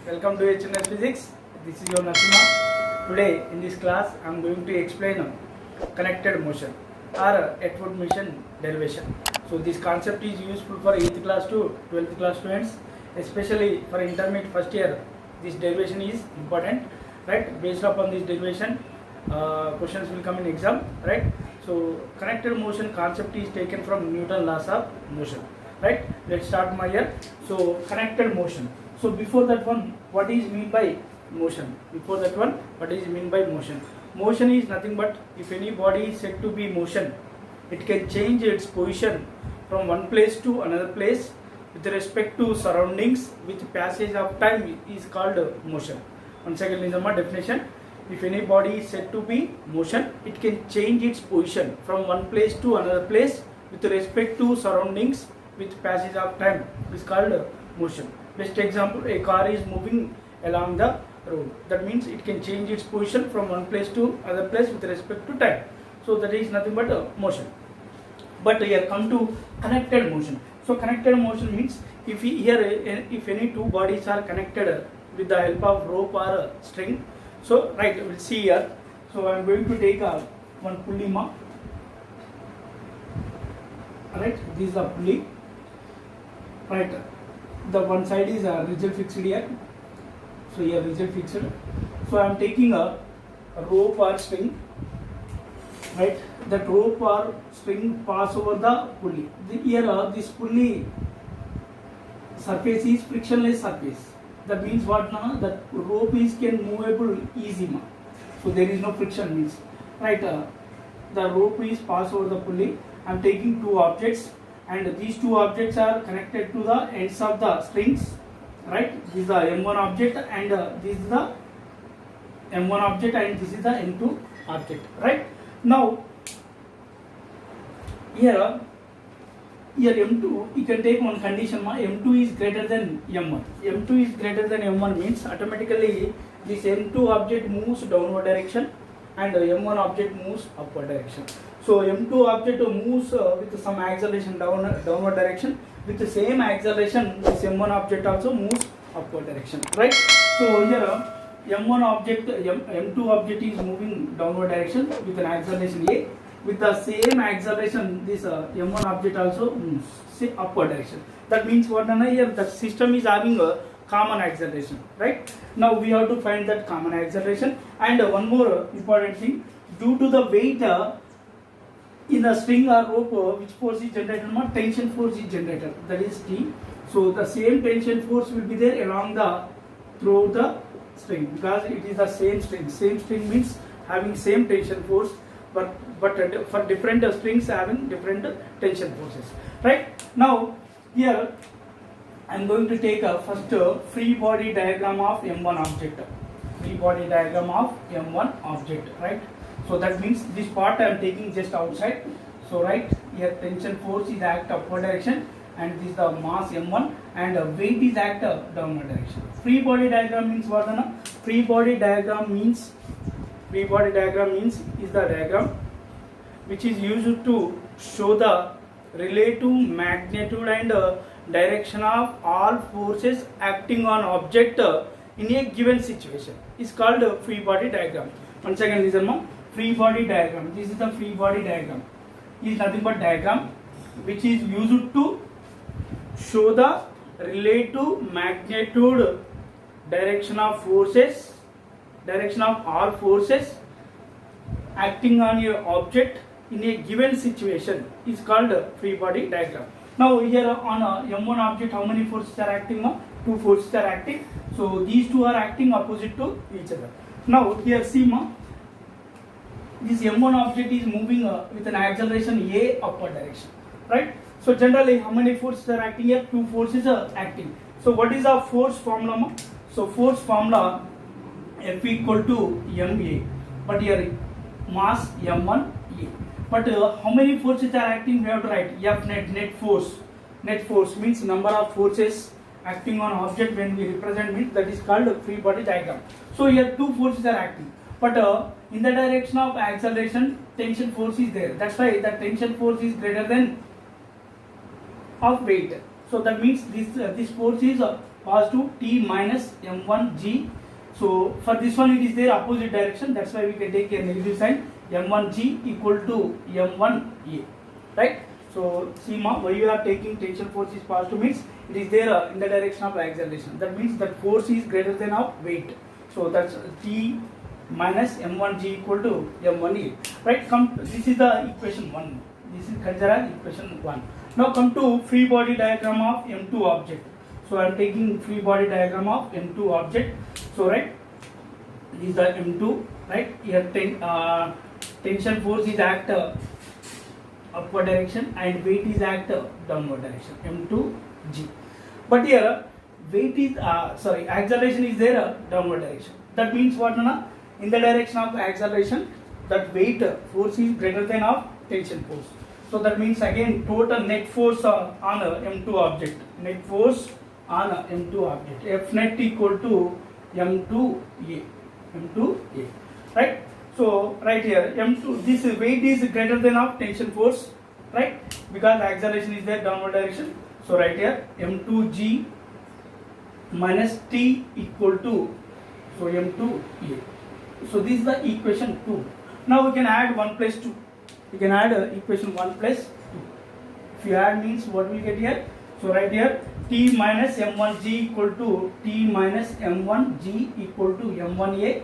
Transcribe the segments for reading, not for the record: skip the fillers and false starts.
Welcome to HNS Physics. This is your Nasima. Today in this class I am going to explain connected motion or Atwood motion derivation. So this concept is useful for 8th class to 12th class students, especially for intermediate first year. This derivation is important, right? Based upon this derivation, questions will come in exam, right? So connected motion concept is taken from Newton laws of motion, right? Let's start my here. So connected motion. So before that one, what is mean by motion? Before that one, what is mean by motion? Motion is nothing but if any body is said to be motion, it can change its position from one place to another place with respect to surroundings with passage of time is called motion. Once again, in the definition, if any body is said to be motion, it can change its position from one place to another place with respect to surroundings with passage of time is called motion. Best example, a car is moving along the road. That means it can change its position from one place to other place with respect to time. So that is nothing but motion. But here come to connected motion. So connected motion means if any two bodies are connected with the help of rope or a string. So right, we'll see here. So I am going to take one pulley mark. Alright, this is a pulley. Right, the one side is rigid fixed here. So here rigid fixed. So I am taking a rope or string. Right, that rope or string pass over the pulley. Here this pulley surface is frictionless surface. That means what now? That rope is can movable easy. So there is no friction means. Right, the rope is pass over the pulley. I am taking two objects, and these two objects are connected to the ends of the strings. Right, this is the M1 object and this is the M1 object and this is the M2 object. Right, now here M2, you can take one condition, M2 is greater than M1. M2 is greater than M1 means automatically this M2 object moves downward direction and M1 object moves upward direction. So M2 object moves with some acceleration downward direction. With the same acceleration, this M1 object also moves upward direction. Right? So here M1 object, M2 object is moving downward direction with an acceleration A. With the same acceleration, this M1 object also moves upward direction. That means what here the system is having a common acceleration. Right? Now we have to find that common acceleration. And one more important thing, due to the weight in the string or rope, which force is generated? Tension force is generated. That is T. So the same tension force will be there along throughout the string because it is the same string. Same string means having same tension force, but for different strings having different tension forces. Right? Now here I am going to take a first free body diagram of M1 object. Free body diagram of M1 object. Right? So that means this part I am taking just outside. So right here tension force is act upward direction and this is the mass M1 and weight is act downward direction. Free body diagram means what? Free body diagram means is the diagram which is used to show the relative magnitude and direction of all forces acting on object in a given situation. Is called free body diagram. Once again listen, free body diagram. This is the free body diagram. Is nothing but diagram which is used to show the relative magnitude direction of all forces acting on a object in a given situation is called free body diagram. Now here on M1 object, how many forces are acting? Two forces are acting. So these two are acting opposite to each other. Now here see this M1 object is moving with an acceleration A upward direction. Right? So generally how many forces are acting here? Two forces are acting. So what is the force formula? So force formula F equal to ma, but here mass M1 A. But how many forces are acting? We have to write F net force. Net force means number of forces acting on object when we represent means that is called free body diagram. So here two forces are acting, but in the direction of acceleration tension force is there. That's why the tension force is greater than of weight. So that means this force is positive T minus m1g. So for this one it is their opposite direction, that's why we can take a negative sign, m1g equal to m1a, right? So see ma, why you are taking tension force is positive means it is there in the direction of acceleration. That means that force is greater than of weight. So that's T minus m1g equal to m1a, right? This is the equation 1. This is considered equation 1. Now come to free body diagram of M2 object. So I am taking free body diagram of M2 object. So right, this is the M2, right? Here tension force is act upward direction and weight is act downward direction, M2g. But here weight is acceleration is there downward direction. That means what, Nana? In the direction of acceleration, that weight force is greater than of tension force. So that means again total net force on M2 object. Net force on M2 object. F net equal to M2a. M2a. Right? So right here M2, this weight is greater than of tension force, right? Because acceleration is there downward direction. So right here M2g minus T equal to, so M2a. So this is the equation 2. Now we can add 1 plus 2. We can add equation 1 plus 2. If you add means what we get here? So right here T minus m1g equal to T minus m1g equal to m1a.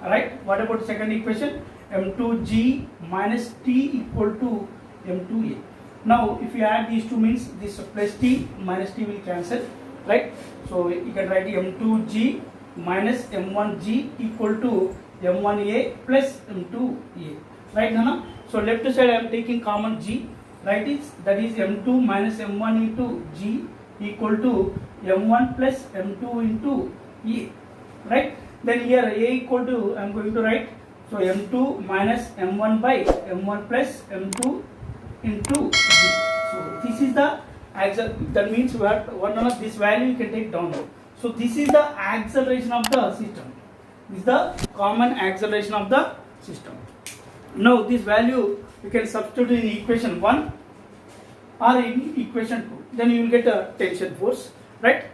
Alright, what about second equation? M2g minus T equal to m2a. Now if you add these two means this plus T minus T will cancel, right? So you can write m2g minus m1g equal to m1a plus m2a, right, Nana? So left side I am taking common g, right? That is m2 minus m1 into g equal to m1 plus m2 into a, right? Then here a equal to, I am going to write, so m2 minus m1 by m1 plus m2 into g. So this is the that means one of this value you can take down. So this is the acceleration of the system. This is the common acceleration of the system. Now this value you can substitute in equation 1 or in equation 2. Then you will get a tension force, right?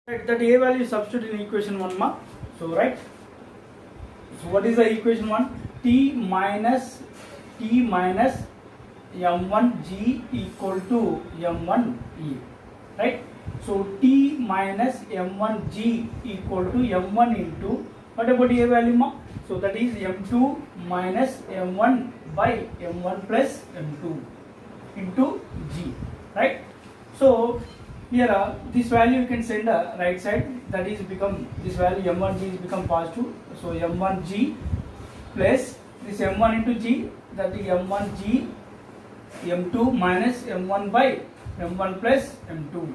That A value substitute in equation 1 ma. So right. So what is the equation 1? T minus m1g equal to m1e, right? So T minus m1g equal to m1 into, what about A value ma? So that is m2 minus m1 by m1 plus m2 into g, right? So here this value you can send right side, that is become, this value m1g is become positive. So m1g plus this m1 into g, that is m1g m2 minus m1 by m1 plus m2,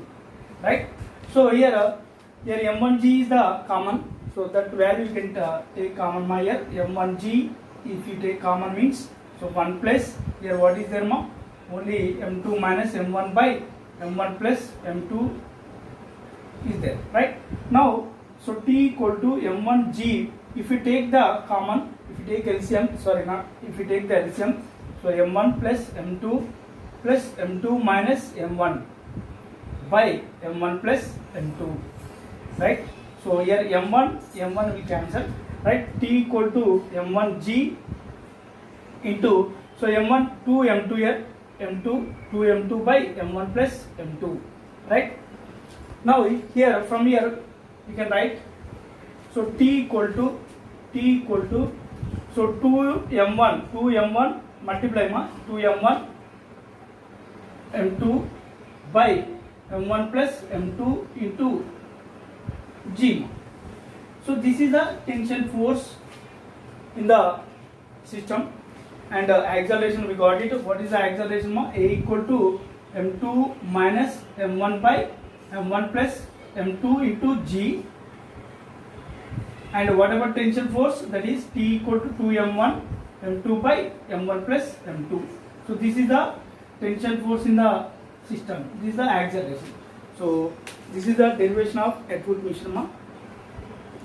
right? So here m1g is the common, so that value you can take common here. M1g if you take common means, so 1 plus, here what is there ma? Only m2 minus m1 by m1 plus m2 is there, right? Now so t equal to m1g, if you take the common, if you take LCM, sorry not, if you take the LCM, so m1 plus m2 minus m1 by m1 plus m2, right? So here m1 will cancel, right? T equal to m1g into, so m1 2m2 here, m2 2m2 by m1 plus m2, right? Now here from here you can write, so T equal to so 2m1 multiply ma 2m1 m2 by m1 plus m2 into g. So this is the tension force in the system, and acceleration we got it. What is the acceleration ma? A equal to m2 minus m1 by m1 plus m2 into g, and whatever tension force, that is T equal to 2m1 m2 by m1 plus m2. So this is the tension force in the system, this is the acceleration. So this is the derivation of Atwood mission,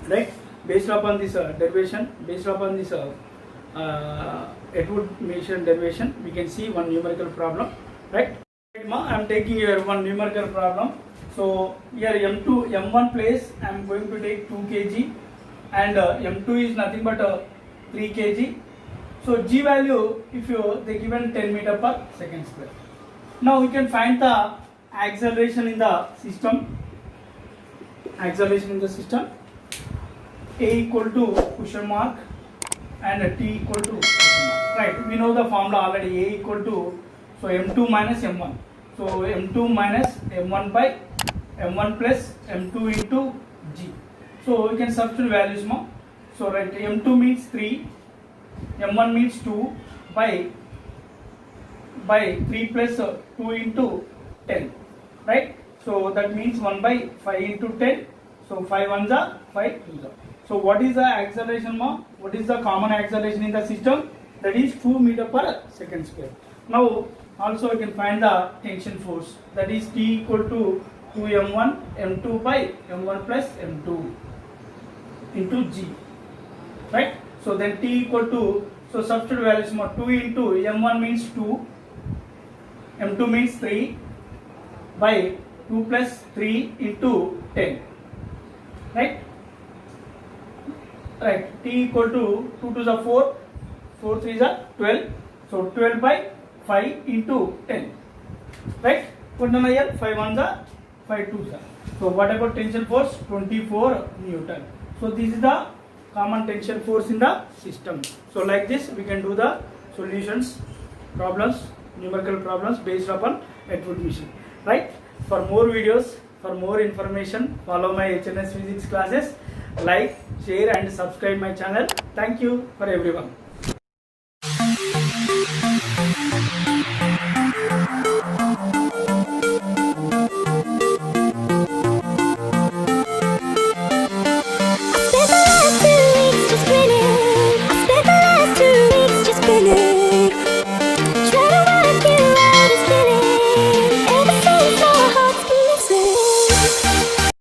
right? Based upon this derivation, based upon this Atwood mission derivation, we can see one numerical problem, right? I am taking here one numerical problem. So here M2, M1 place I am going to take 2 kg and M2 is nothing but 3 kg. So G value, if you they given 10 meter per second square. Now we can find the acceleration in the system. Acceleration in the system. A equal to question mark and T equal to question mark. Right, we know the formula already. A equal to, so M2 minus M1. So M2 minus M1 by M1 plus M2 into G. So we can substitute values more. So right, M2 means 3, M1 means 2 by 3 plus 2 into 10. Right? So that means 1 by 5 into 10. So 5 1s are 5 2s are. So what is the acceleration more? What is the common acceleration in the system? That is 2 meter per second square. Now also we can find the tension force. That is T equal to 2m1 m2 by m1 plus m2 into G. Right? So then T equal to, so substitute values more, 2 into m1 means 2, m2 means 3 by 2 plus 3 into 10. Right? Right. T equal to 2 to the 4, 4 3s are 12. So 12 by 5 into 10. Right? Put down here 5 1s are 5 2s are. So what about tension force? 24 Newton. So this is the common tension force in the system. So like this we can do the solutions, problems, numerical problems based upon Atwood machine. Right? For more videos, for more information, follow my HNS physics classes. Like, share and subscribe my channel. Thank you for everyone.